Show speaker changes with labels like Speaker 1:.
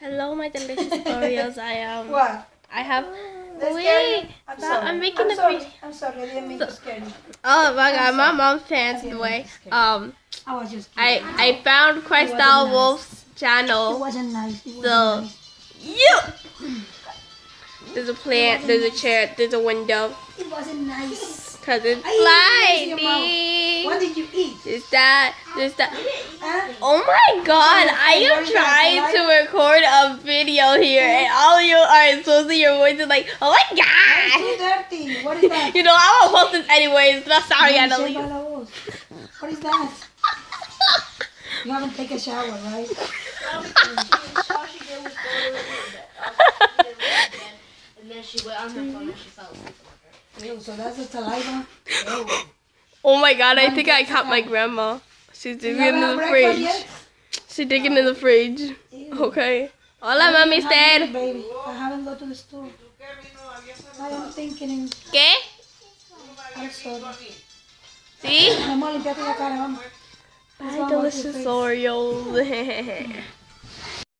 Speaker 1: Hello, my delicious Oreos.
Speaker 2: What?
Speaker 1: I have.
Speaker 2: That's
Speaker 1: Wait,
Speaker 2: scary. I'm sorry.
Speaker 1: I'm making
Speaker 2: I'm sorry. I'm sorry. I didn't mean to scare you.
Speaker 1: Oh my God, my mom's pants in the way.
Speaker 2: I was just kidding.
Speaker 1: I found Crystal
Speaker 2: nice.
Speaker 1: Wolf's
Speaker 2: It
Speaker 1: channel.
Speaker 2: wasn't nice. It wasn't
Speaker 1: So,
Speaker 2: nice.
Speaker 1: there's a plant, there's a chair, there's a window.
Speaker 2: It wasn't nice.
Speaker 1: Cause it's
Speaker 2: What
Speaker 1: blinding.
Speaker 2: did you eat?
Speaker 1: There's that.
Speaker 2: Huh?
Speaker 1: Oh my God! I am trying to record a video here, and all you are supposed to your voice is like, oh my God!
Speaker 2: It's so dirty. What is that?
Speaker 1: You know, I won't post this anyways. But sorry, I don't leave.
Speaker 2: What is that? You haven't taken a shower, right?
Speaker 3: And then she went on her phone and she fell asleep.
Speaker 2: Ew, so that's the saliva? Ew.
Speaker 1: Oh my God, I think I caught my grandma. She's digging in the fridge. She's digging in the fridge.
Speaker 2: Ew.
Speaker 1: Okay. Hola, mami, Esther.
Speaker 2: Baby, I haven't gone to the store. I am thinking.
Speaker 1: ¿Qué?
Speaker 2: I'm sorry.
Speaker 1: ¿Sí?
Speaker 2: Vamos a limpiarte la cara, vamos.
Speaker 1: Hi, delicious Oreos.